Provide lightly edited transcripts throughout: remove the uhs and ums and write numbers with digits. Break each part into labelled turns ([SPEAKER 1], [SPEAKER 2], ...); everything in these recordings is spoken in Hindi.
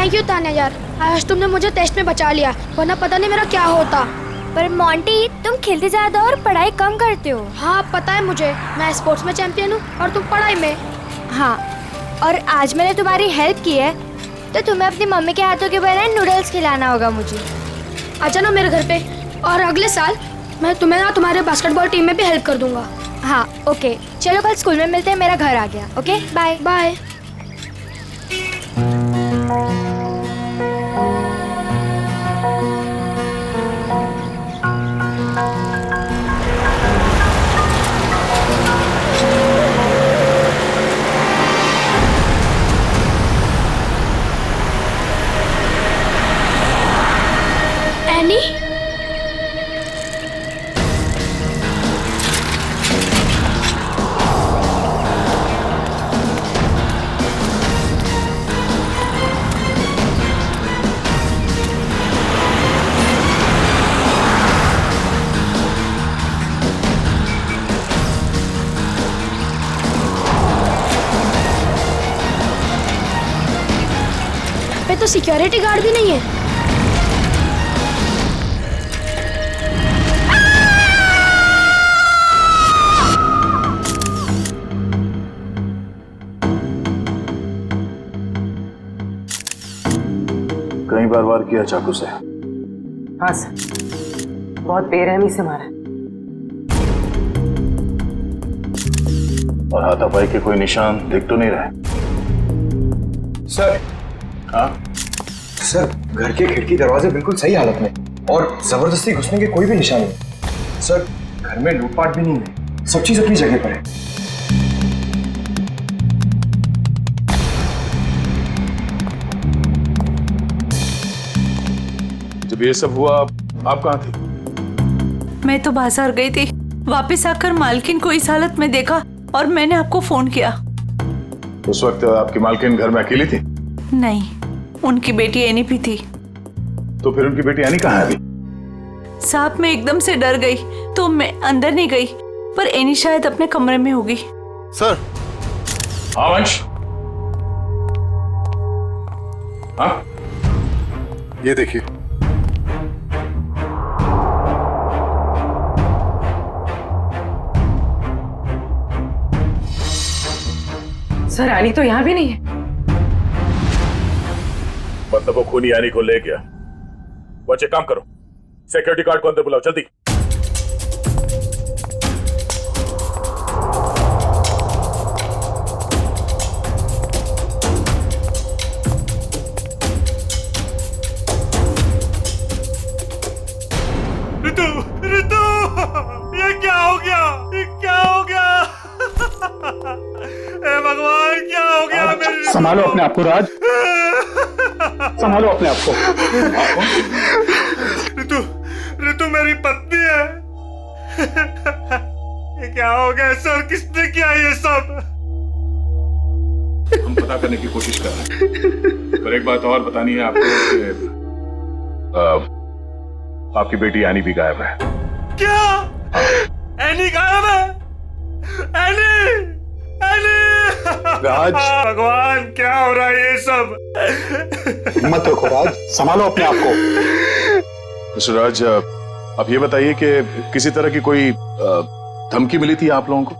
[SPEAKER 1] थैंक यू तान्या यार, आज तुमने मुझे टेस्ट में बचा लिया, वरना पता नहीं मेरा क्या होता।
[SPEAKER 2] पर मोंटी, तुम खेलते ज्यादा और पढ़ाई कम करते हो।
[SPEAKER 1] हाँ पता है मुझे, मैं स्पोर्ट्स में चैंपियन हूँ और तुम पढ़ाई में।
[SPEAKER 2] हाँ, और आज मैंने तुम्हारी हेल्प की है तो तुम्हें अपनी मम्मी के हाथों के बनाए नूडल्स खिलाना होगा मुझे।
[SPEAKER 1] आजा ना मेरे घर पे, और अगले साल मैं तुम्हें ना तुम्हारे बास्केटबॉल टीम में भी हेल्प कर दूंगा।
[SPEAKER 2] हाँ ओके, चलो कल स्कूल में मिलते हैं, मेरा घर आ गया। Okay bye
[SPEAKER 1] bye. एनी, पे तो सिक्योरिटी गार्ड भी नहीं है।
[SPEAKER 3] कई बार वार किया चाकू से?
[SPEAKER 4] हाँ सर, बहुत बेरहमी से मारा।
[SPEAKER 3] और हाथापाई के कोई निशान दिख तो नहीं रहे?
[SPEAKER 5] सर।
[SPEAKER 3] हाँ
[SPEAKER 5] सर, घर के खिड़की दरवाजे बिल्कुल सही हालत में और जबरदस्ती घुसने के कोई भी निशान नहीं। सर, घर में लूटपाट भी नहीं है, सब चीज अपनी जगह पर है।
[SPEAKER 3] जब ये सब हुआ आप कहाँ थी?
[SPEAKER 6] मैं तो बाजार गई थी, वापस आकर मालकिन को इस हालत में देखा और मैंने आपको फोन किया।
[SPEAKER 3] उस वक्त आपकी मालकिन घर में अकेली थी?
[SPEAKER 6] नहीं, उनकी बेटी एनी भी थी।
[SPEAKER 3] तो फिर उनकी बेटी एनी कहाँ है अभी?
[SPEAKER 6] साहब मैं एकदम से डर गई तो मैं अंदर नहीं गई, पर एनी शायद अपने कमरे में होगी।
[SPEAKER 3] सर। हाँ वंश। हाँ ये देखिए।
[SPEAKER 4] सर, एनी तो यहाँ भी नहीं है।
[SPEAKER 3] मतलब वो खूनी एनी को ले गया। बच्चे काम करो, सिक्योरिटी गार्ड को अंदर बुलाओ जल्दी।
[SPEAKER 7] रितु, रितु, ये क्या हो गया? ये क्या हो गया? हे भगवान, क्या हो गया मेरी रितु?
[SPEAKER 8] संभालो अपने आप को राज, संभालो अपने आप को।
[SPEAKER 7] रितु, रितु मेरी पत्नी है। ये क्या हो गया सर? किसने किया ये सब?
[SPEAKER 3] हम पता करने की कोशिश कर रहे हैं, पर एक बात और बतानी है आपको कि आपकी बेटी एनी भी गायब है।
[SPEAKER 7] क्या? एनी गायब है? Any, any!
[SPEAKER 8] राज,
[SPEAKER 7] भगवान, क्या हो रहा है ये सब?
[SPEAKER 8] हिम्मत रखो राज, संभालो अपने आप को।
[SPEAKER 3] मिस्टर राज, अब ये बताइए कि किसी तरह की कोई धमकी मिली थी आप लोगों को?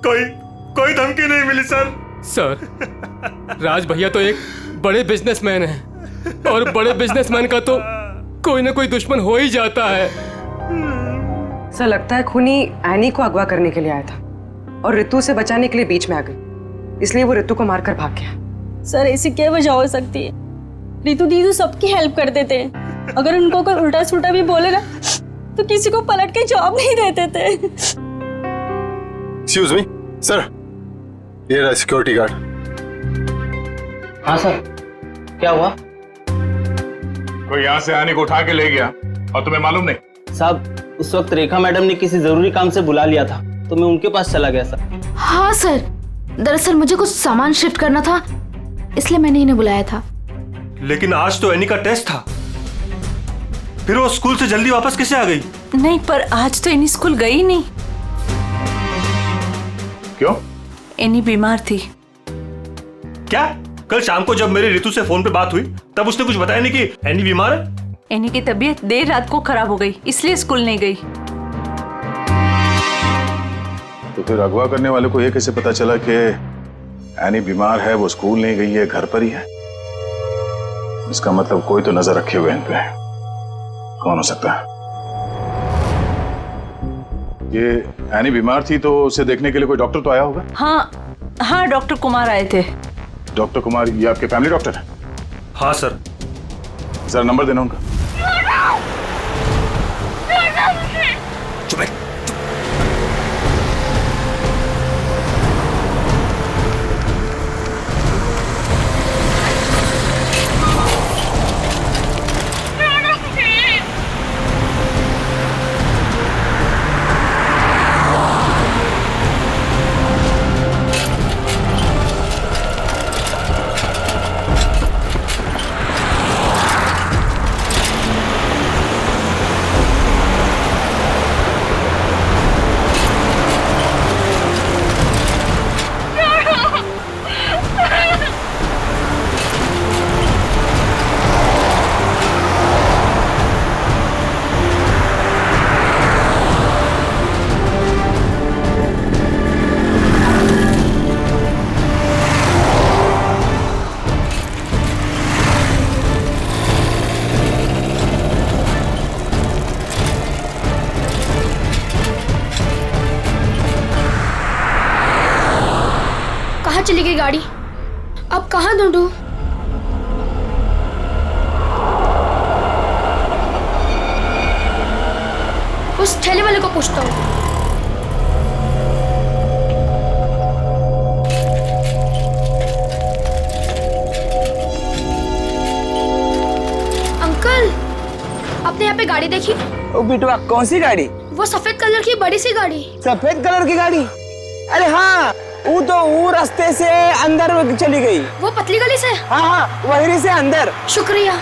[SPEAKER 7] कोई धमकी नहीं मिली सर।
[SPEAKER 9] सर, राज भैया तो एक बड़े बिजनेसमैन हैं और बड़े बिजनेसमैन का तो कोई ना कोई दुश्मन हो ही जाता है।
[SPEAKER 4] सर, लगता है खूनी एनी को अगवा करने के लिए आया था और रितु से बचाने के लिए बीच में आ गई, इसलिए वो रितु को मारकर भाग गया।
[SPEAKER 10] सर, ऐसी क्या वजह हो सकती है? रितु दीदी सबकी हेल्प कर देते हैं, अगर उनको कोई उल्टा सुल्टा भी बोलेगा तो किसी को पलट के जवाब नहीं देते थे।
[SPEAKER 5] एक्सक्यूज मी सर, ये रहा सिक्योरिटी गार्ड।
[SPEAKER 11] हाँ सर, क्या हुआ?
[SPEAKER 3] कोई यहाँ से आने को उठा के ले गया और तुम्हें मालूम नहीं?
[SPEAKER 11] साहब, उस वक्त रेखा मैडम ने किसी जरूरी काम से बुला लिया था तो मैं उनके पास चला गया सर।
[SPEAKER 12] हाँ सर, दरअसल मुझे कुछ सामान शिफ्ट करना था, इसलिए मैंने इन्हें बुलाया था।
[SPEAKER 7] लेकिन आज तो एनी का टेस्ट था, फिर वो स्कूल से जल्दी वापस कैसे आ गई?
[SPEAKER 6] नहीं, पर आज तो एनी स्कूल गई नहीं।
[SPEAKER 3] क्यों?
[SPEAKER 6] एनी बीमार थी।
[SPEAKER 7] क्या? कल शाम को जब मेरी ऋतु से फोन पे बात हुई तब उसने कुछ बताया नहीं कि एनी बीमार है।
[SPEAKER 6] एनी की तबीयत देर रात को खराब हो गई, इसलिए स्कूल नहीं गई।
[SPEAKER 3] तो फिर अगवा करने वाले को ये कैसे पता चला कि एनी बीमार है, वो स्कूल नहीं गई है, घर पर ही है? इसका मतलब कोई तो नजर रखे हुए इन पे। कौन हो सकता है? ये एनी बीमार थी तो उसे देखने के लिए कोई डॉक्टर तो आया होगा?
[SPEAKER 6] हाँ, डॉक्टर कुमार आए थे।
[SPEAKER 3] डॉक्टर कुमार ये आपके फैमिली डॉक्टर है?
[SPEAKER 7] हाँ सर।
[SPEAKER 3] जरा नंबर देना उनका।
[SPEAKER 7] चुप है।
[SPEAKER 1] चली गई गाड़ी? अब कहाँ ढूंढूं? उस ठेले वाले को पूछता हूँ। अंकल, आपने यहाँ पे गाड़ी देखी?
[SPEAKER 11] ओ बिटवा, कौन सी गाड़ी?
[SPEAKER 1] वो सफेद कलर की बड़ी सी गाड़ी।
[SPEAKER 11] सफेद कलर की गाड़ी? अरे हाँ, वो रास्ते से अंदर चली गई।
[SPEAKER 1] वो पतली गली से?
[SPEAKER 11] हाँ, वहीं से अंदर।
[SPEAKER 1] शुक्रिया।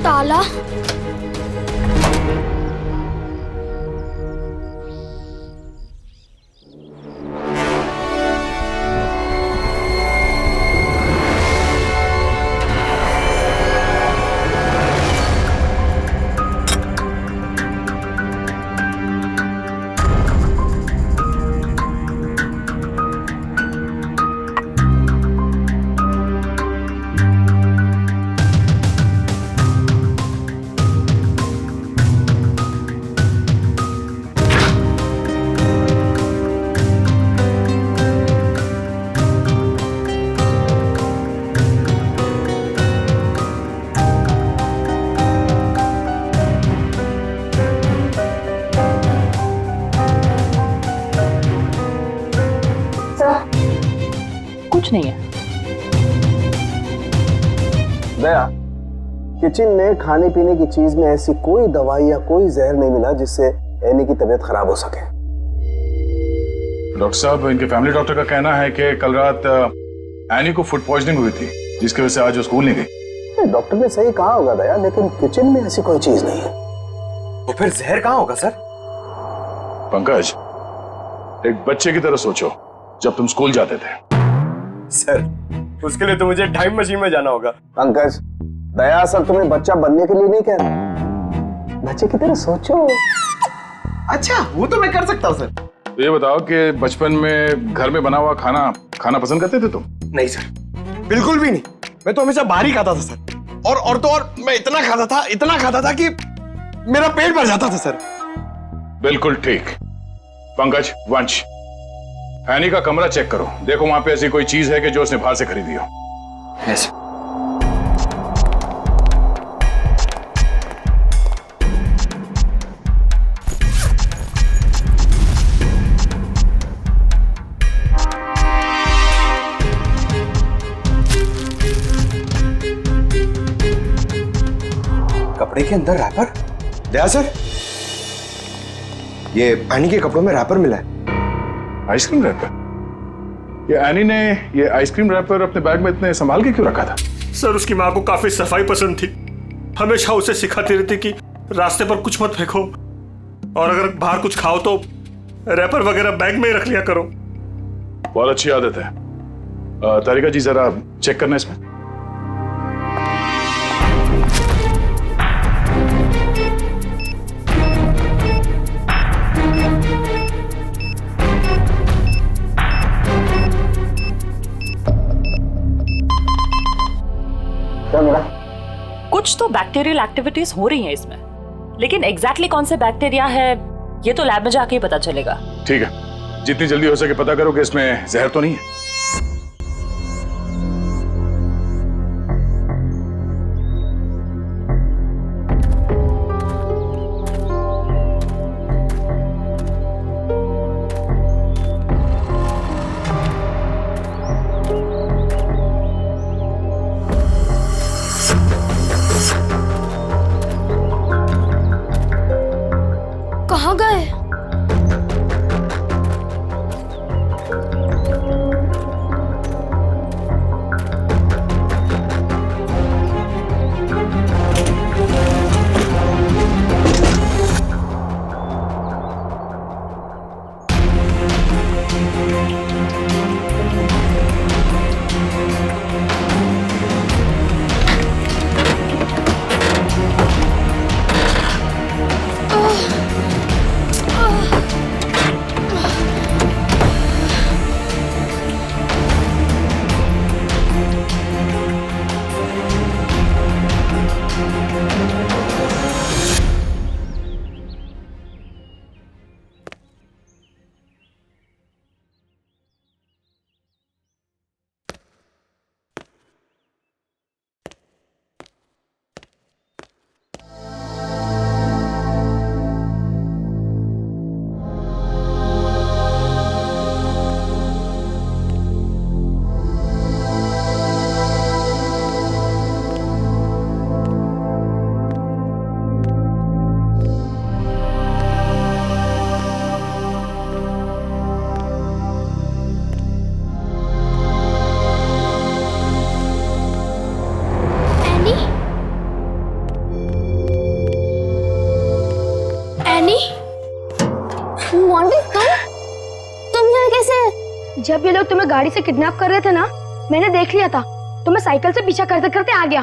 [SPEAKER 1] ताला?
[SPEAKER 11] कुछ नहीं है। दया, किचन में खाने पीने की चीज में ऐसी कोई दवाई या कोई जहर नहीं मिला जिससे एनी की तबीयत खराब हो सके।
[SPEAKER 3] डॉक्टर साहब, इनके फैमिली डॉक्टर का कहना है कि कल रात एनी को फूड पॉइजनिंग हुई थी, जिसकी वजह से आज वो स्कूल नहीं गई।
[SPEAKER 11] डॉक्टर ने सही कहा होगा दया, लेकिन किचन में ऐसी कोई चीज नहीं है।
[SPEAKER 5] तो फिर जहर कहाँ होगा सर?
[SPEAKER 3] पंकज, एक बच्चे की तरह सोचो, जब तुम स्कूल जाते थे।
[SPEAKER 5] सर उसके लिए तो मुझे टाइम मशीन में जाना होगा।
[SPEAKER 11] पंकज, दया सर तुम्हें बच्चा बनने के लिए नहीं कह रहा, बच्चे की तरह सोचो।
[SPEAKER 5] अच्छा, वो तो मैं कर सकता हूँ सर।
[SPEAKER 3] तो ये बताओ कि बचपन में घर में बना हुआ खाना खाना पसंद करते थे तुम?
[SPEAKER 5] नहीं सर, बिल्कुल भी नहीं। मैं तो हमेशा बाहर ही खाता था सर, और तो और मैं इतना खाता था कि मेरा पेट भर जाता था सर।
[SPEAKER 3] बिल्कुल ठीक। पंकज, वंश, एनी का कमरा चेक करो, देखो वहां पे ऐसी कोई चीज है कि जो उसने बाहर से खरीदी हो।
[SPEAKER 5] यस। कपड़े के अंदर रैपर? दया सर, ये एनी के कपड़ों में रैपर मिला है।
[SPEAKER 3] Ice cream wrapper? ये एनी ने ये आइसक्रीम रैपर अपने बैग में इतने संभाल के क्यों रखा था?
[SPEAKER 7] सर उसकी माँ को काफी सफाई पसंद थी, हमेशा उसे सिखाती रहती कि रास्ते पर कुछ मत फेंको, और अगर बाहर कुछ खाओ तो रैपर वगैरह बैग में ही रख लिया करो।
[SPEAKER 3] बहुत अच्छी आदत है। तारिका जी, जरा चेक करना इसमें।
[SPEAKER 6] कुछ तो बैक्टीरियल एक्टिविटीज हो रही हैं इसमें, लेकिन एग्जैक्टली कौन से बैक्टीरिया है ये तो लैब में जाके ही पता चलेगा।
[SPEAKER 3] ठीक है, जितनी जल्दी हो सके पता करो कि इसमें जहर तो नहीं है।
[SPEAKER 1] कहाँ गए? जब ये लोग तुम्हें गाड़ी से किडनैप कर रहे थे ना, मैंने देख लिया था। तो मैं साइकिल से पीछा करते करते आ गया।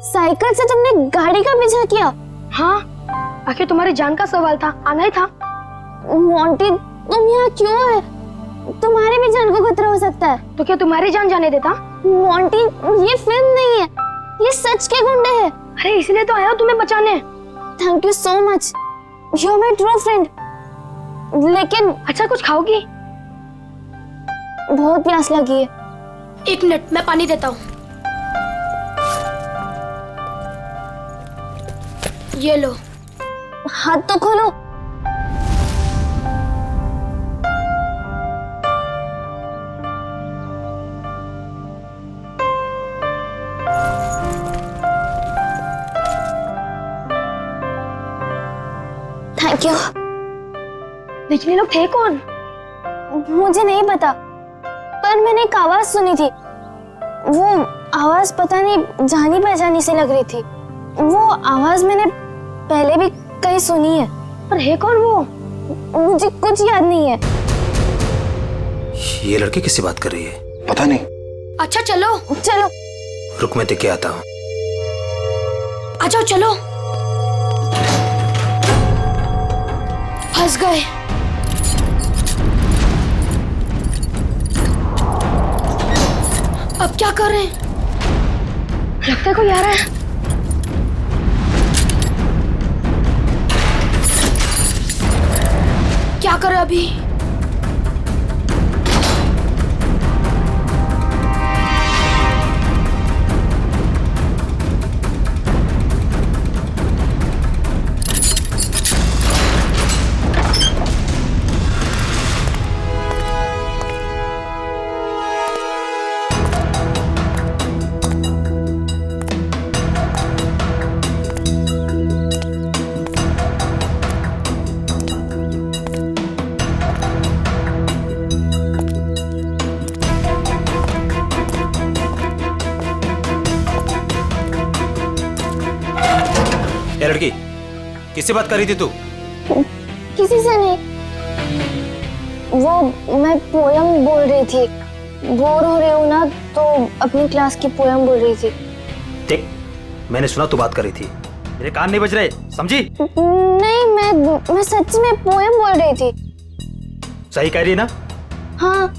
[SPEAKER 2] साइकिल से तुमने गाड़ी का पीछा किया?
[SPEAKER 1] हाँ, आखिर तुम्हारी जान का सवाल था, आना ही था।
[SPEAKER 2] मोंटी, तुम यहाँ क्यों है? तुम्हारी भी जान को खतरा हो सकता है।
[SPEAKER 1] तो क्या तुम्हारी जान जाने देता?
[SPEAKER 2] मोंटी, ये फिल्म नहीं है, ये सच के गुंडे हैं।
[SPEAKER 1] अरे इसलिए तो आया हूँ तुम्हें बचाने।
[SPEAKER 2] Thank you so much, you are my true friend. लेकिन
[SPEAKER 1] अच्छा, कुछ खाओगी?
[SPEAKER 2] बहुत प्यास लगी है।
[SPEAKER 1] एक मिनट, मैं पानी देता हूँ। ये लो।
[SPEAKER 2] हाथ तो खोलो। Thank you.
[SPEAKER 1] बिजली लोग थे कौन?
[SPEAKER 2] मुझे नहीं पता, पर मैंने एक आवाज सुनी थी। वो आवाज पता नहीं जानी पहचानी सी लग रही थी। वो आवाज मैंने पहले भी कहीं सुनी है, पर है कौन वो मुझे कुछ याद नहीं है।
[SPEAKER 13] ये लड़की किससे बात कर रही है?
[SPEAKER 5] पता नहीं।
[SPEAKER 1] अच्छा चलो
[SPEAKER 2] चलो
[SPEAKER 13] रुक मैं देख के आता हूँ।
[SPEAKER 1] आ जाओ चलो। फंस गए। अब क्या कर रहे हैं? लगता है कोई आ रहा है। क्या करें अभी?
[SPEAKER 13] ये लड़की किससे बात कर रही थी तू?
[SPEAKER 2] किसी से नहीं, वो मैं पोयम बोल रही थी। बोर हो रही हूँ ना तो अपनी क्लास की पोयम बोल रही थी।
[SPEAKER 13] देख मैंने सुना तू बात कर रही थी, मेरे कान नहीं बज रहे, समझी?
[SPEAKER 2] नहीं मैं सच में पोयम बोल रही थी।
[SPEAKER 13] सही कह रही है ना?
[SPEAKER 2] हाँ।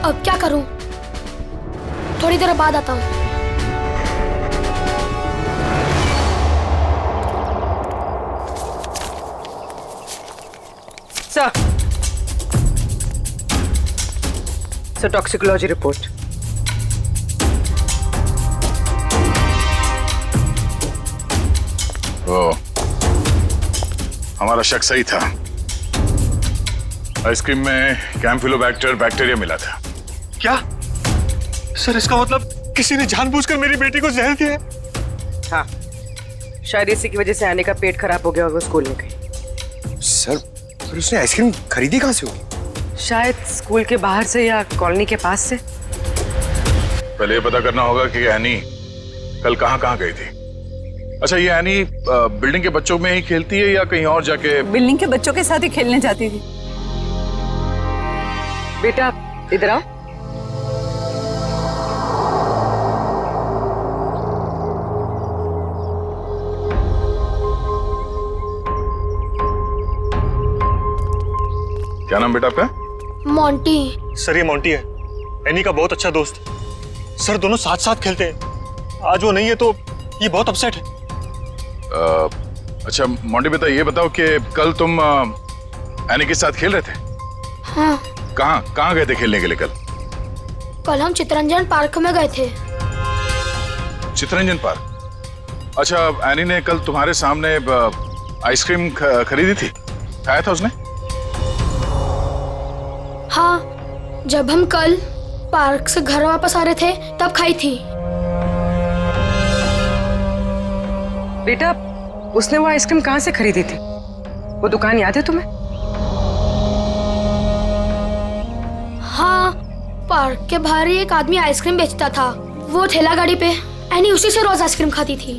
[SPEAKER 1] अब क्या करूं? थोड़ी देर बाद आता हूं।
[SPEAKER 4] Sir toxicology report.
[SPEAKER 3] तो हमारा शक सही था, आइसक्रीम में कैम्फिलोबैक्टर बैक्टीरिया मिला था।
[SPEAKER 7] क्या सर, इसका मतलब किसी ने जानबूझकर मेरी बेटी को जहर दिया है?
[SPEAKER 4] हाँ, शायद इसी की वजह से आने का पेट खराब हो गया और वो स्कूल में गई।
[SPEAKER 5] सर फिर उसने आइसक्रीम खरीदी कहाँ से होगी?
[SPEAKER 4] शायद स्कूल के बाहर से या कॉलोनी के पास से।
[SPEAKER 3] पहले ये पता करना होगा कि एनी कल कहाँ कहाँ गई थी। अच्छा, ये एनी बिल्डिंग के बच्चों में ही खेलती है या कहीं और जाके?
[SPEAKER 10] बिल्डिंग के बच्चों के साथ ही खेलने जाती थी।
[SPEAKER 4] बेटा इधर आओ।
[SPEAKER 3] क्या नाम बेटा आपका?
[SPEAKER 1] मोंटी।
[SPEAKER 7] सर ये मोंटी है, एनी का बहुत अच्छा दोस्त। सर दोनों साथ साथ खेलते हैं। आज वो नहीं है तो ये बहुत अपसेट है।
[SPEAKER 3] अच्छा मोंटी बेटा, ये बताओ कि कल तुम एनी के साथ खेल रहे थे?
[SPEAKER 1] हाँ।
[SPEAKER 3] कहाँ गए थे खेलने के लिए कल?
[SPEAKER 1] कल हम चितरंजन पार्क में गए थे।
[SPEAKER 3] चितरंजन पार्क? अच्छा, एनी ने कल तुम्हारे सामने आइसक्रीम खरीदी थी, खाया था उसने?
[SPEAKER 1] हाँ, जब हम कल पार्क से घर वापस आ रहे थे तब खाई थी।
[SPEAKER 4] बेटा उसने वो आइसक्रीम कहाँ से खरीदी थी? वो दुकान याद है तुम्हें?
[SPEAKER 1] हाँ, पार्क के बाहर ही एक आदमी आइसक्रीम बेचता था, वो ठेला गाड़ी पे। एनी उसी से रोज आइसक्रीम खाती थी।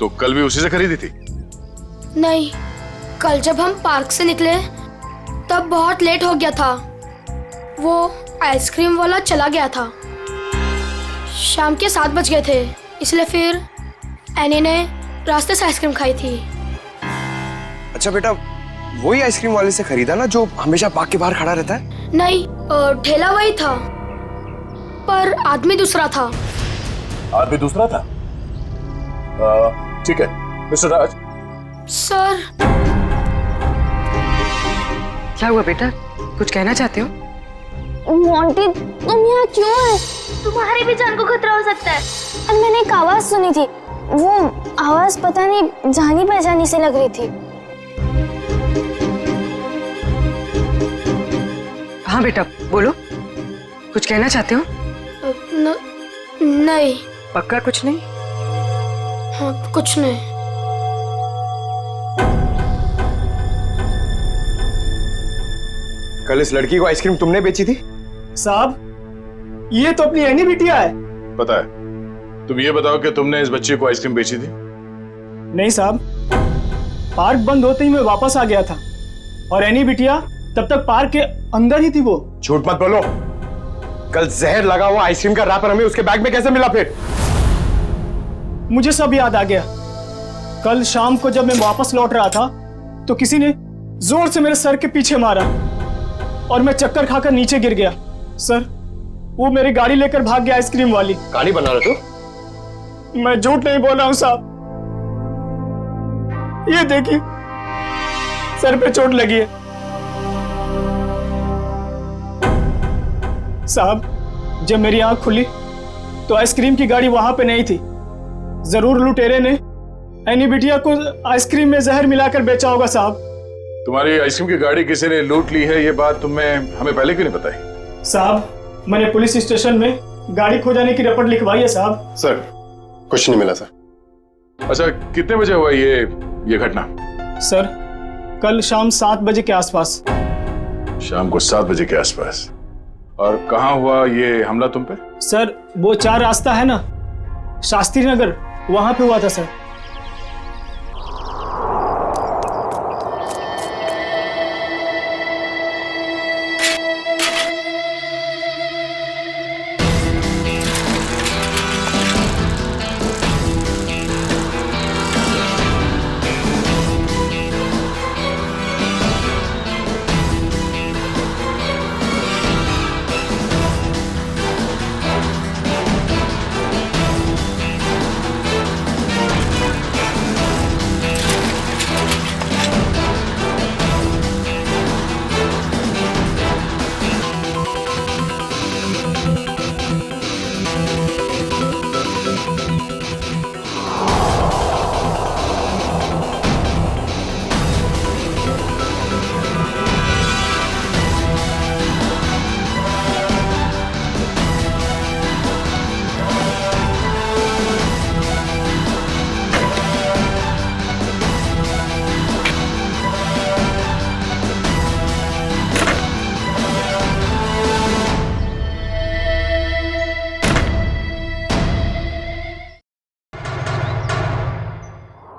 [SPEAKER 3] तो कल भी उसी से खरीदी थी?
[SPEAKER 1] नहीं, कल जब हम पार्क से निकले तब बहुत लेट हो गया था। वो आइसक्रीम वाला चला गया था। शाम के 7 बज गए थे, इसलिए फिर एनी ने रास्ते से आइसक्रीम खाई थी।
[SPEAKER 5] अच्छा बेटा, वही आइसक्रीम वाले से खरीदा ना जो हमेशा पार्क के बाहर खड़ा रहता है?
[SPEAKER 1] नहीं, ठेला वही था पर आदमी दूसरा था।
[SPEAKER 3] आदमी दूसरा था? ठीक है मिस्टर राज।
[SPEAKER 1] सर।
[SPEAKER 4] क्या हुआ बेटा, कुछ कहना चाहते हो?
[SPEAKER 2] मोंटी तुम यहाँ क्यों है? तुम्हारी भी जान को खतरा हो सकता है। और मैंने एक आवाज सुनी थी, वो आवाज पता नहीं जानी पहचानी से लग रही थी।
[SPEAKER 4] हाँ बेटा बोलो, कुछ कहना चाहते हो?
[SPEAKER 1] नहीं।
[SPEAKER 4] पक्का कुछ नहीं?
[SPEAKER 1] हाँ, कुछ नहीं।
[SPEAKER 5] कल इस लड़की को आइसक्रीम तुमने बेची थी?
[SPEAKER 8] साहब, ये तो अपनी एनी बिटिया है।
[SPEAKER 3] पता है। तुम ये बताओ कि तुमने इस बच्चे को आइसक्रीम बेची थी?
[SPEAKER 8] नहीं साहब, पार्क बंद होते ही मैं वापस आ गया था और एनी बिटिया तब तक पार्क के अंदर ही थी। वो
[SPEAKER 5] झूठ मत बोलो। कल जहर लगा हुआ आइसक्रीम का रैपर हमें उसके बैग में कैसे मिला? फिर
[SPEAKER 8] मुझे सब याद आ गया। कल शाम को जब मैं वापस लौट रहा था तो किसी ने जोर से मेरे सर के पीछे मारा और मैं चक्कर खाकर नीचे गिर गया। सर, वो मेरी गाड़ी लेकर भाग गया आइसक्रीम वाली।
[SPEAKER 5] कहानी बना रहे तू?
[SPEAKER 8] मैं झूठ नहीं बोल रहा हूं साहब। ये देखिए, सर पे चोट लगी है। साहब, जब मेरी आंख खुली तो आइसक्रीम की गाड़ी वहां पे नहीं थी। जरूर लुटेरे ने एनी बिटिया को आइसक्रीम में जहर मिलाकर बेचा होगा साहब।
[SPEAKER 3] तुम्हारी आइसक्रीम की गाड़ी किसी ने लूट ली है, ये बात तुमने हमें पहले क्यों नहीं बताई?
[SPEAKER 8] साहब, मैंने पुलिस स्टेशन में गाड़ी खो जाने की रिपोर्ट लिखवाई है साहब।
[SPEAKER 5] सर, कुछ नहीं मिला सर।
[SPEAKER 3] अच्छा, कितने बजे हुआ ये घटना?
[SPEAKER 8] सर, कल शाम 7 बजे के आसपास।
[SPEAKER 3] शाम को 7 बजे के आसपास। और कहाँ हुआ ये हमला तुम पे?
[SPEAKER 8] सर, वो 4 रास्ता है ना, शास्त्री नगर, वहां पे हुआ था सर।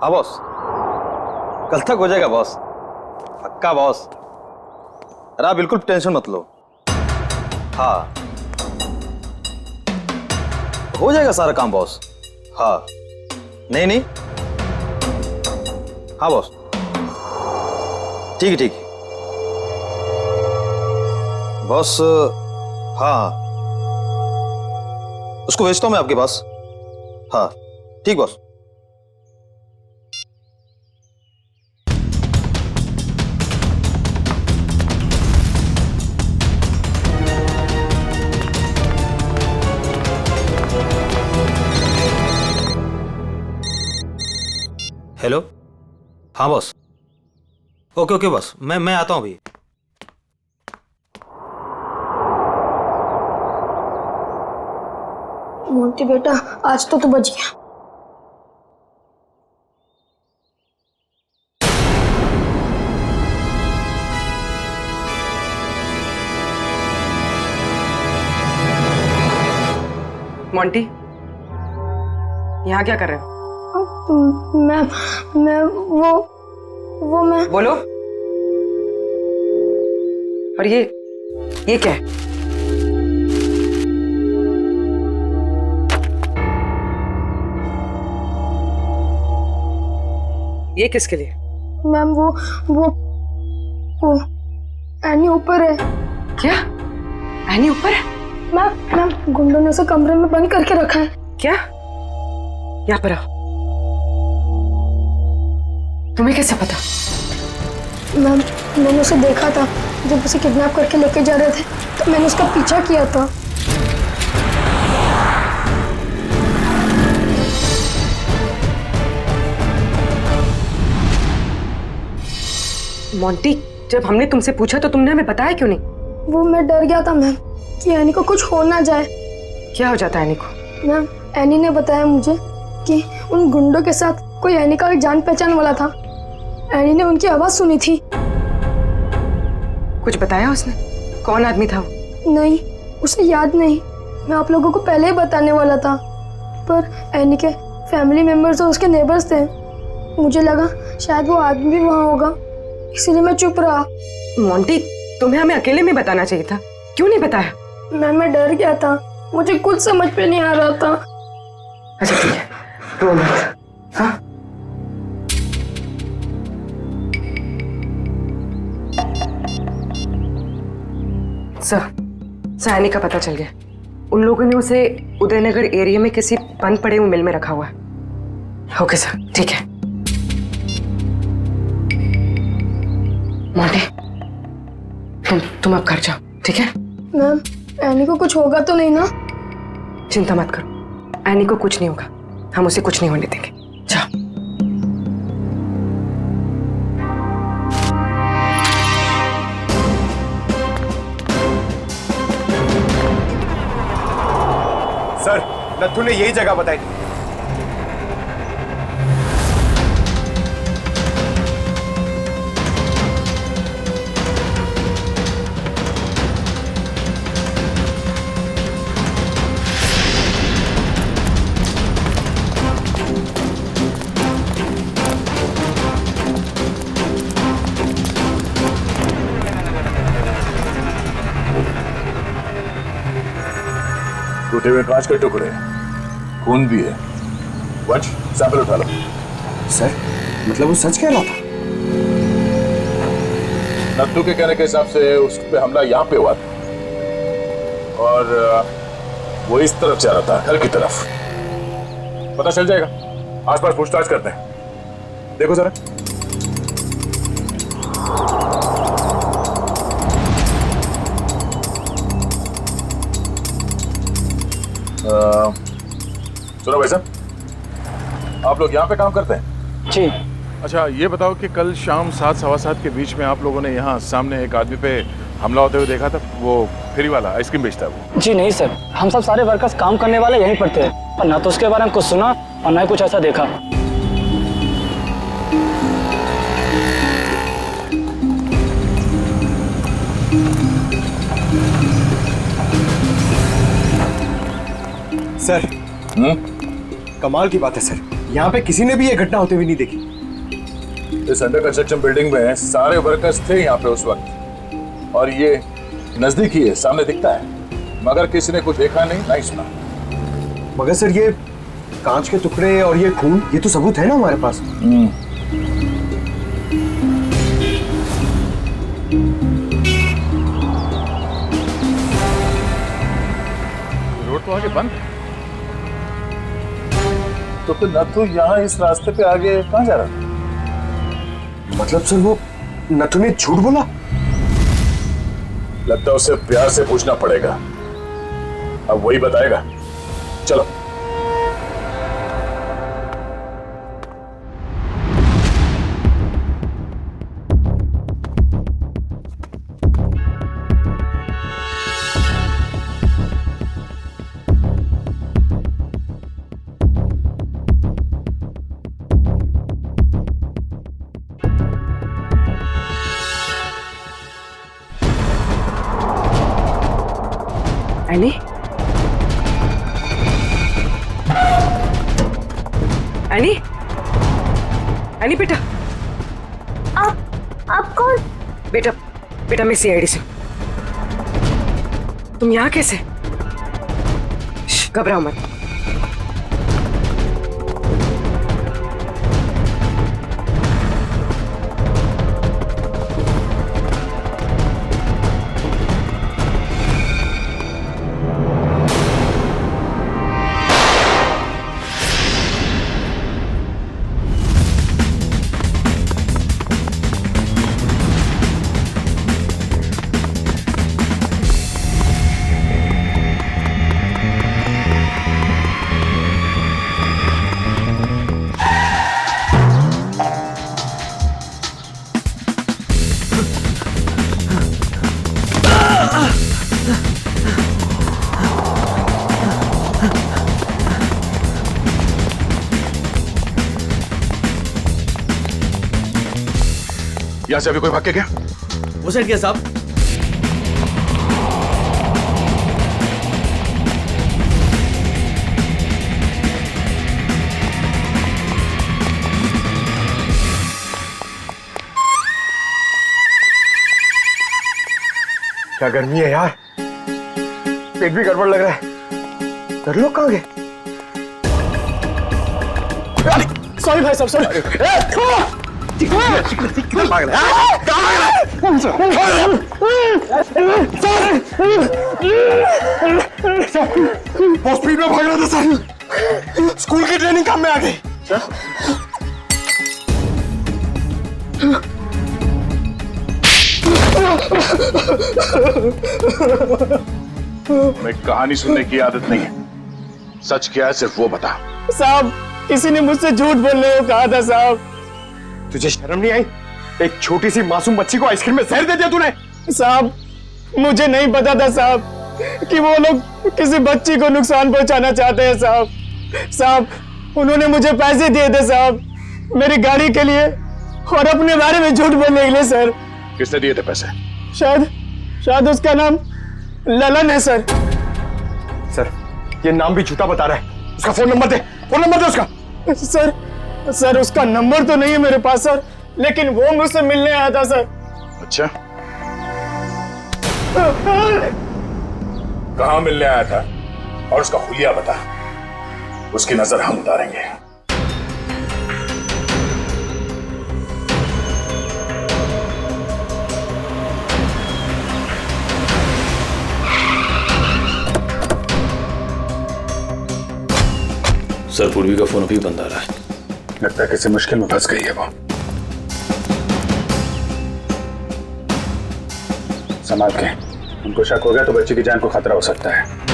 [SPEAKER 13] हाँ बॉस, कल तक हो जाएगा बॉस, पक्का बॉस। अरे आप बिल्कुल टेंशन मत लो। हाँ, हो जाएगा सारा काम बॉस। हाँ, नहीं नहीं, हाँ बॉस, ठीक है ठीक है बॉस। हाँ, उसको भेजता हूँ मैं आपके पास। हाँ ठीक बॉस। हेलो, हाँ बॉस। ओके ओके बॉस, मैं आता हूँ अभी।
[SPEAKER 1] मोंटी बेटा, आज तो तू बच गया।
[SPEAKER 4] मोंटी, यहाँ क्या कर रहे हो?
[SPEAKER 1] मैं वो मैं
[SPEAKER 4] बोलो। और ये क्या है? ये किसके लिए?
[SPEAKER 1] मैम, वो एनी ऊपर है।
[SPEAKER 4] क्या? एनी ऊपर है?
[SPEAKER 1] मैम, गुंडों ने उसे कमरे में बंद करके रखा है।
[SPEAKER 4] क्या? यहाँ पर आओ। तुम्हें कैसे पता?
[SPEAKER 1] मैम, मैंने उसे देखा था जब उसे किडनैप करके लेके जा रहे थे, तो मैंने उसका पीछा किया था।
[SPEAKER 4] मोंटी, जब हमने तुमसे पूछा तो तुमने हमें बताया क्यों नहीं?
[SPEAKER 1] वो मैं डर गया था मैम कि एनी को कुछ हो ना जाए।
[SPEAKER 4] क्या हो जाता है एनी को?
[SPEAKER 1] मैम एनी ने बताया मुझे कि उन गुंडों के साथ कोई एनी का जान पहचान वाला था। एनी ने उनकी आवाज सुनी थी।
[SPEAKER 4] कुछ बताया उसने? कौन आदमी था वो?
[SPEAKER 1] नहीं, उसे याद नहीं। मैं आप लोगों को पहले ही बताने वाला था, पर एनी के फैमिली मेंबर्स और उसके नेबर्स थे। मुझे लगा शायद वो आदमी भी वहाँ होगा, इसीलिए मैं चुप रहा।
[SPEAKER 4] मोंटी, तुम्हें हमें अकेले में बताना चाहिए था, क्यों नहीं बताया?
[SPEAKER 1] मैं डर गया था, मुझे कुछ समझ पे नहीं आ रहा था।
[SPEAKER 4] अच्छा ठीक है, रो मत। हाँ? सर, एनी का पता चल गया। उन लोगों ने उसे उदयनगर एरिया में किसी बंद पड़े हुए मिल में रखा हुआ है। ओके सर, ठीक है। मोंटी, तुम अब घर जाओ, ठीक है?
[SPEAKER 1] मैम, एनी को कुछ होगा तो नहीं ना?
[SPEAKER 4] चिंता मत करो, एनी को कुछ नहीं होगा, हम उसे कुछ नहीं होने देंगे। जाओ।
[SPEAKER 5] सर, नथु ने यही जगह बताई थी।
[SPEAKER 3] टूटे हुए कांच के टुकड़े, खून भी है। वंश, सैंपल उठा लो।
[SPEAKER 5] सर, मतलब वो सच कह रहा था?
[SPEAKER 3] नत्थू के कहने के हिसाब से उस पे हमला यहाँ पे हुआ था और वो इस तरफ जा रहा था, घर की तरफ। पता चल जाएगा, आसपास पूछताछ करते हैं। देखो जरा। सुनो भाई साहब, आप लोग यहाँ पे काम करते हैं?
[SPEAKER 8] जी।
[SPEAKER 3] अच्छा, ये बताओ कि कल शाम 7 सवा 7 के बीच में आप लोगों ने यहाँ सामने एक आदमी पे हमला होते हुए देखा था? वो फेरी वाला, आइसक्रीम बेचता है वो।
[SPEAKER 8] जी नहीं सर, हम सब सारे वर्कर्स काम करने वाले यहीं पर थे, और ना तो उसके बारे में कुछ सुना और ना ही कुछ ऐसा देखा।
[SPEAKER 5] सर, कमाल की बात है सर, यहाँ पे किसी ने भी ये घटना होते हुए नहीं देखी।
[SPEAKER 3] इस अंडर कंस्ट्रक्शन बिल्डिंग में सारे वर्कर्स थे यहाँ पे उस वक्त, और ये नजदीक ही है, सामने दिखता है, मगर किसी ने कुछ देखा नहीं, नहीं सुना।
[SPEAKER 5] मगर सर, ये कांच के टुकड़े और ये खून, ये तो सबूत है ना हमारे पास।
[SPEAKER 3] रोड तो आगे बंद है, तो फिर नथु यहाँ इस रास्ते पे आगे कहाँ जा रहा था?
[SPEAKER 5] मतलब सर, वो नथु ने झूठ बोला?
[SPEAKER 3] लगता है उसे प्यार से पूछना पड़ेगा, अब वही बताएगा। चलो।
[SPEAKER 4] एनी? एनी? एनी बेटा।
[SPEAKER 2] आप कौन?
[SPEAKER 4] बेटा मैं सीआईडी से। तुम यहाँ कैसे? घबराओ मत।
[SPEAKER 3] यहाँ से अभी कोई भाग के गया?
[SPEAKER 13] वो साइड क्या साहब?
[SPEAKER 5] क्या गर्मी है यार, पेट भी गड़बड़ लग रहा है। घर लोग कहाँ गए?
[SPEAKER 8] सॉरी भाई साहब, सॉरी।
[SPEAKER 5] बहुत स्पीड में भाग रहा था सर, स्कूल की ट्रेनिंग काम में आ गई।
[SPEAKER 3] हमें कहानी सुनने की आदत नहीं है, सच क्या है सिर्फ वो बता।
[SPEAKER 8] साहब, किसी ने मुझसे झूठ बोलने को कहा था साहब।
[SPEAKER 5] तुझे शर्म नहीं आई? एक छोटी सी मासूम बच्ची को आइसक्रीम में जहर दे दिया तूने।
[SPEAKER 8] साहब, मुझे नहीं पता था साहब कि वो लोग किसी बच्ची को नुकसान पहुंचाना चाहते हैं साहब। साहब, उन्होंने मुझे पैसे दिए थे साहब, मेरी गाड़ी के लिए और अपने बारे में झूठ बोलने के लिए सर।
[SPEAKER 3] किसने दिए थे पैसे?
[SPEAKER 8] शायद उसका नाम ललन है सर।
[SPEAKER 5] सर, ये नाम भी झूठा बता रहा है। उसका फोन नंबर दे, फोन नंबर दे उसका।
[SPEAKER 8] सर उसका नंबर तो नहीं है मेरे पास सर, लेकिन वो मुझसे मिलने आया था सर।
[SPEAKER 3] अच्छा, कहाँ मिलने आया था और उसका हुलिया बता, उसकी नजर हम उतारेंगे।
[SPEAKER 14] सर, पूर्वी का फोन अभी बंद आ रहा है।
[SPEAKER 3] लगता है किसी मुश्किल में फंस गई है वो। संभाल के, उनको शक हो गया तो बच्ची की जान को खतरा हो सकता है।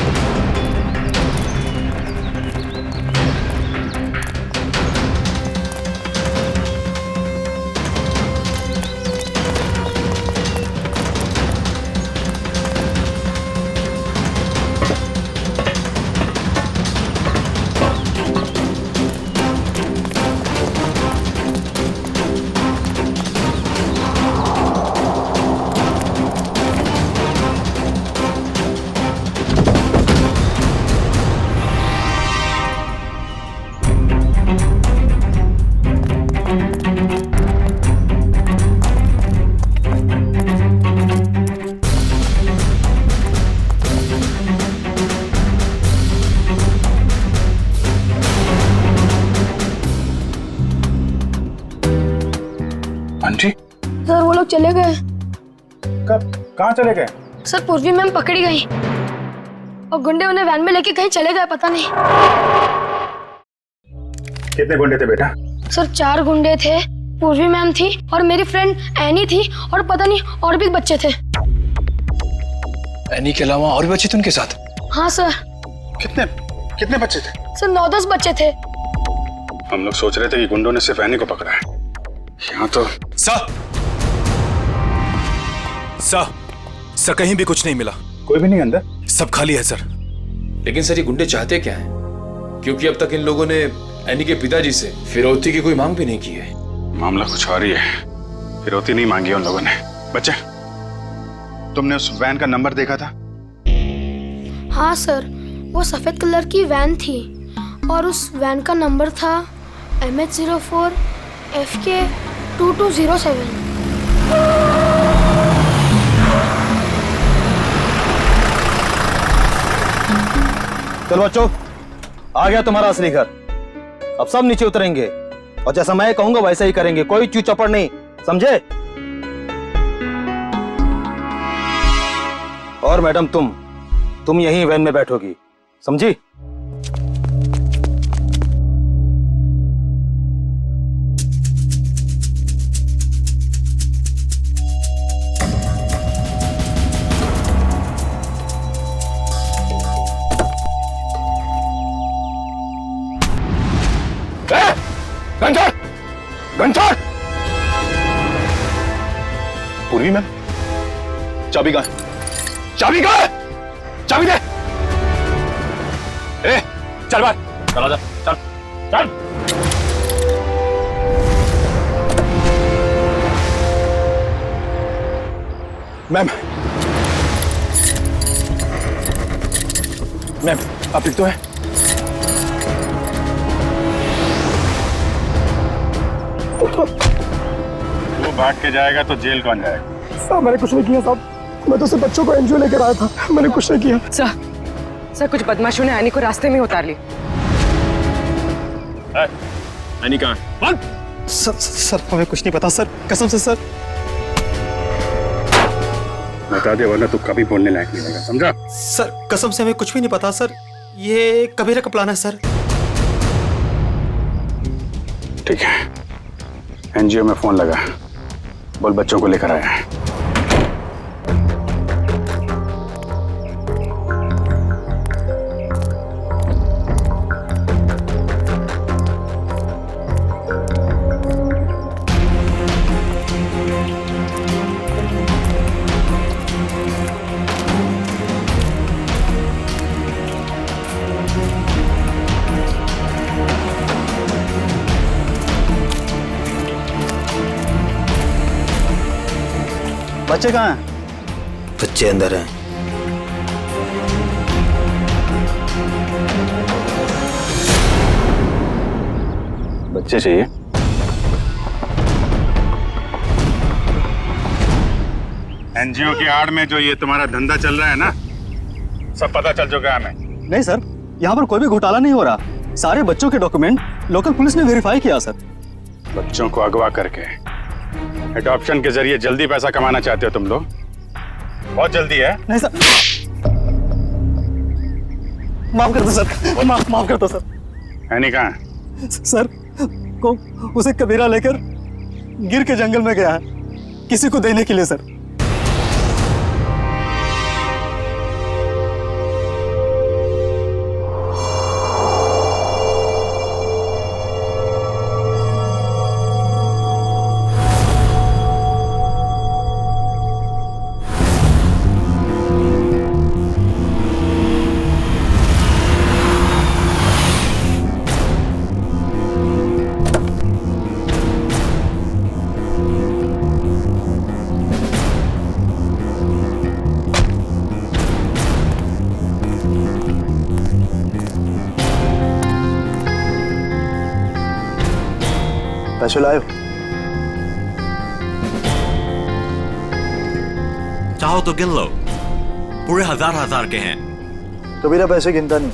[SPEAKER 3] आंटी,
[SPEAKER 1] सर वो लोग चले गए।
[SPEAKER 3] कब? कहाँ चले गए?
[SPEAKER 1] सर पूर्वी मैम पकड़ी गई और गुंडे उन्हें वैन में लेके कहीं चले गए, पता नहीं।
[SPEAKER 3] कितने गुंडे थे बेटा?
[SPEAKER 1] सर 4 गुंडे थे, पूर्वी मैम थी और मेरी फ्रेंड एनी थी और पता नहीं और भी बच्चे थे।
[SPEAKER 14] एनी के अलावा और भी बच्चे थे उनके साथ?
[SPEAKER 1] हाँ सर।
[SPEAKER 3] कितने बच्चे थे?
[SPEAKER 1] सर 9-10 बच्चे थे।
[SPEAKER 3] हम लोग सोच रहे थे कि गुंडों ने सिर्फ एनी को पकड़ा है, यहाँ तो।
[SPEAKER 14] सर कहीं भी कुछ नहीं मिला।
[SPEAKER 3] कोई भी नहीं अंदर?
[SPEAKER 14] सब खाली है सर। लेकिन सर, ये गुंडे चाहते क्या हैं? क्योंकि अब तक इन लोगों ने एनी के पिताजी से फिरौती की कोई मांग भी नहीं की है।
[SPEAKER 3] मामला कुछ और ही है, फिरौती नहीं मांगी उन लोगों ने। बच्चे, तुमने उस वैन का नंबर देखा था?
[SPEAKER 1] हाँ सर, वो सफेद कलर की वैन थी और उस वैन का नंबर था MH04 FK 2207।
[SPEAKER 13] चलो बच्चों, आ गया तुम्हारा असली घर। अब सब नीचे उतरेंगे और जैसा मैं कहूंगा वैसा ही करेंगे, कोई चू चपड़ नहीं, समझे? और मैडम, तुम यहीं वैन में बैठोगी, समझी?
[SPEAKER 3] घंटा! पूर्वी मैम, चाबी कहाँ? चाबी कहाँ है? चाबी दे! ए, चल बाहर, चला जा, चल, चल।
[SPEAKER 5] मैम मैम आप ठीक तो है?
[SPEAKER 3] वो भाग के जाएगा तो जेल कौन जाएगा?
[SPEAKER 8] साहब मैंने कुछ नहीं किया साहब, मैं तो सिर्फ बच्चों को एनजीओ लेकर आया था, मैंने कुछ नहीं किया।
[SPEAKER 4] सर कुछ बदमाशों ने एनी को रास्ते में उतार ली।
[SPEAKER 3] एनी कहाँ?
[SPEAKER 8] सर हमें कुछ नहीं पता सर, कसम से सर।
[SPEAKER 3] बता दे वरना तू कभी बोलने लायक नहीं रहेगा, समझा?
[SPEAKER 8] सर कसम से हमें कुछ भी नहीं पता सर, ये कबीरा का प्लान है सर।
[SPEAKER 3] ठीक है, एनजीओ में फोन लगा, बोल बच्चों को लेकर आया है।
[SPEAKER 11] बच्चे कहाँ हैं?
[SPEAKER 13] बच्चे अंदर हैं।
[SPEAKER 3] बच्चे चाहिए? एनजीओ की आड़ में जो ये तुम्हारा धंधा चल रहा है ना, सब पता चल चुका है हमें।
[SPEAKER 11] नहीं सर, यहाँ पर कोई भी घोटाला नहीं हो रहा। सारे बच्चों के डॉक्यूमेंट लोकल पुलिस ने वेरीफाई किया सर।
[SPEAKER 3] बच्चों को अगवा करके एडॉप्शन के जरिए जल्दी पैसा कमाना चाहते हो तुम लोग? बहुत जल्दी है।
[SPEAKER 11] नहीं सर, माफ कर दो सर, माफ कर दो सर।
[SPEAKER 3] एनी कहाँ है?
[SPEAKER 11] सर को उसे कबीरा लेकर गिर के जंगल में गया है किसी को देने के लिए सर। पैसे लाए?
[SPEAKER 15] चाहो तो गिन लो, पूरे हजार के हैं।
[SPEAKER 11] कबीरा पैसे गिनता नहीं,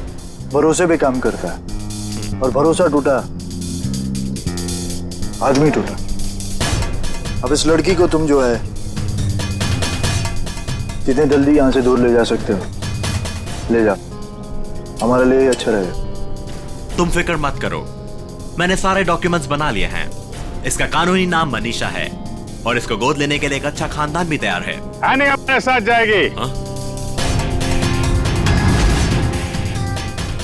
[SPEAKER 11] भरोसे पे काम करता है, और भरोसा टूटा आदमी टूटा। अब इस लड़की को तुम जो है जितने जल्दी यहाँ से दूर ले जा सकते हो ले जा, हमारे लिए अच्छा रहेगा।
[SPEAKER 15] तुम फिक्र मत करो, मैंने सारे डॉक्यूमेंट्स बना लिए हैं। इसका कानूनी नाम मनीषा है और इसको गोद लेने के लिए एक अच्छा खानदान भी तैयार है।
[SPEAKER 3] आने अपने साथ जाएगी।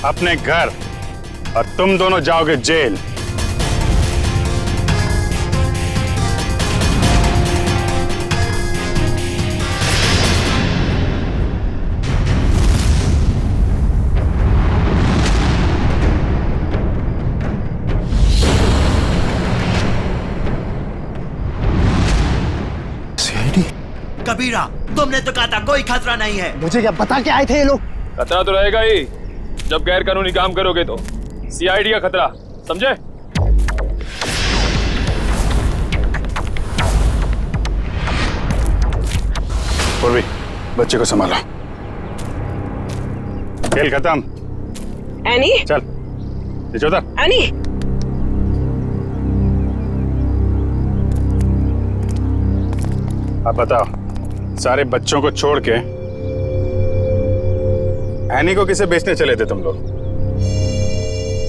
[SPEAKER 3] अपने घर, और तुम दोनों जाओगे जेल।
[SPEAKER 15] कबीरा, तुमने तो कहा था कोई खतरा नहीं है।
[SPEAKER 11] मुझे क्या पता क्या आए थे ये लोग?
[SPEAKER 14] खतरा तो रहेगा ही जब गैर कानूनी काम करोगे तो। सीआईडी का खतरा, समझे?
[SPEAKER 3] पूर्वी, बच्चे को संभालो। खेल खत्म।
[SPEAKER 4] एनी
[SPEAKER 3] चल नीचे उतर।
[SPEAKER 4] एनी
[SPEAKER 3] अब बताओ, सारे बच्चों को छोड़ के एनी को किसे बेचने चले थे तुम लोग?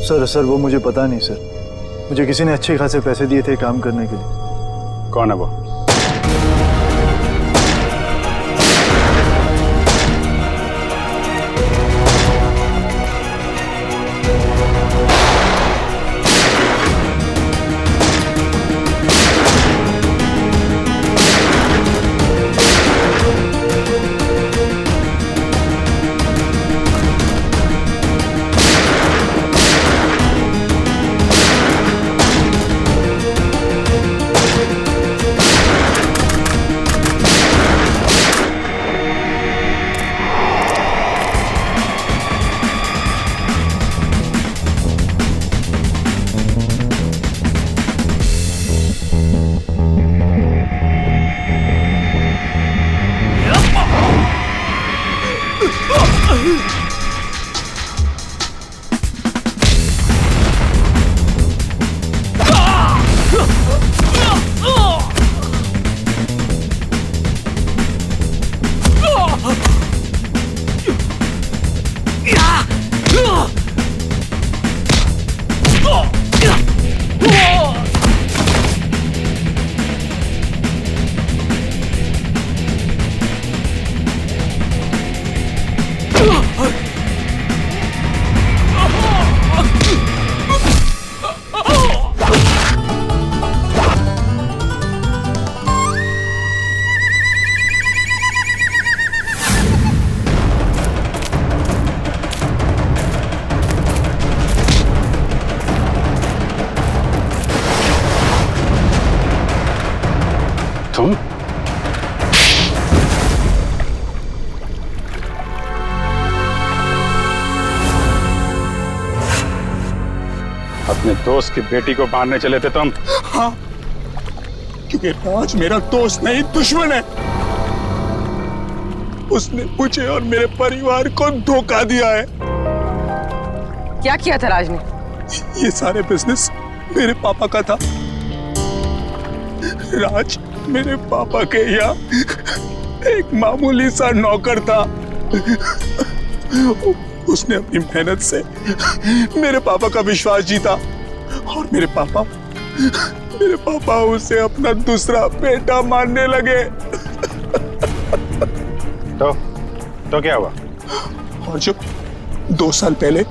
[SPEAKER 11] सर वो मुझे पता नहीं सर, मुझे किसी ने अच्छे खासे पैसे दिए थे काम करने के लिए।
[SPEAKER 3] कौन है वो? तुम अपने दोस्त की बेटी को मारने चले थे तुम?
[SPEAKER 16] हाँ, क्योंकि राज मेरा दोस्त नहीं दुश्मन है। उसने मुझे और मेरे परिवार को धोखा दिया है।
[SPEAKER 4] क्या किया था राज ने?
[SPEAKER 16] ये सारे बिजनेस मेरे पापा का था। राज मेरे पापा के यहाँ एक मामूली सा नौकर था। उसने अपनी मेहनत से मेरे पापा का विश्वास जीता और मेरे पापा उसे अपना दूसरा बेटा मानने लगे।
[SPEAKER 3] तो क्या हुआ?
[SPEAKER 16] और जब 2 साल पहले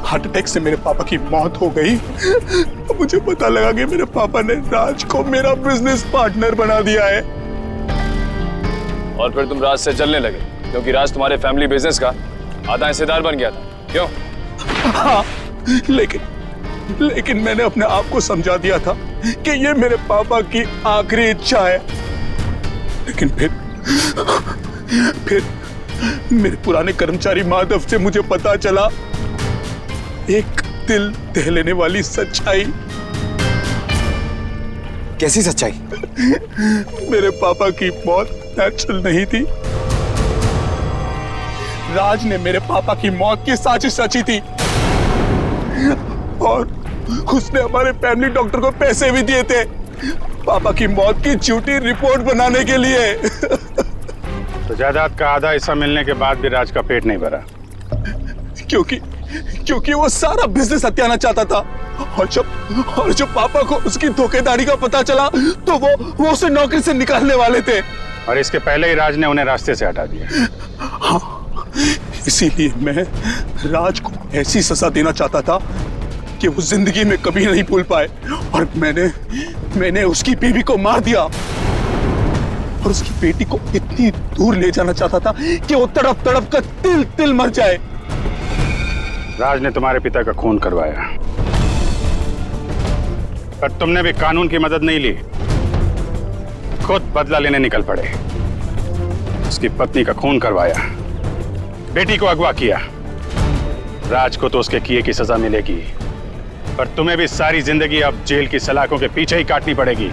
[SPEAKER 16] हार्ट अटैक से मेरे पापा की मौत हो गई तो मुझे पता लगा कि मेरे पापा ने राज को मेरा बिजनेस पार्टनर बना दिया है।
[SPEAKER 14] और फिर तुम राज से चलने लगे क्योंकि राज तुम्हारे फैमिली बिजनेस का आधा हिस्सेदार बन गया था, क्यों?
[SPEAKER 16] हाँ, लेकिन मैंने अपने आप को समझा दिया था कि ये मेरे पापा की आखिरी इच्छा है। लेकिन फिर मेरे पुराने कर्मचारी माधव से मुझे पता चला एक दिल दहलाने वाली सच्चाई।
[SPEAKER 5] कैसी सच्चाई?
[SPEAKER 16] मेरे पापा की मौत नेचुरल नहीं थी। राज ने मेरे पापा की मौत की साजिश रची थी और उसने हमारे फैमिली डॉक्टर को पैसे भी दिए थे पापा की मौत की झूठी रिपोर्ट बनाने के लिए।
[SPEAKER 3] तो जायदाद का आधा हिस्सा मिलने के बाद भी राज का पेट नहीं भरा?
[SPEAKER 16] क्योंकि वो सारा बिजनेस हत्याना चाहता था और जब पापा को उसकी धोखेधारी का पता चला तो वो उसे नौकरी से निकालने वाले थे।
[SPEAKER 3] और इसके पहले ही राज ने उन्हें रास्ते से हटा दिया।
[SPEAKER 16] हाँ, इसीलिए मैं राज को ऐसी सजा देना चाहता था कि वो जिंदगी में कभी नहीं भूल पाए। और मैंने उसकी बीवी को मार दिया और उसकी बेटी को इतनी दूर ले जाना चाहता था कि वो तड़प तड़प कर तिल तिल मर जाए।
[SPEAKER 3] राज ने तुम्हारे पिता का खून करवाया, पर तुमने भी कानून की मदद नहीं ली, खुद बदला लेने निकल पड़े। उसकी पत्नी का खून करवाया, बेटी को अगवा किया। राज को तो उसके किए की सजा मिलेगी, पर तुम्हें भी सारी जिंदगी अब जेल की सलाखों के पीछे ही काटनी पड़ेगी।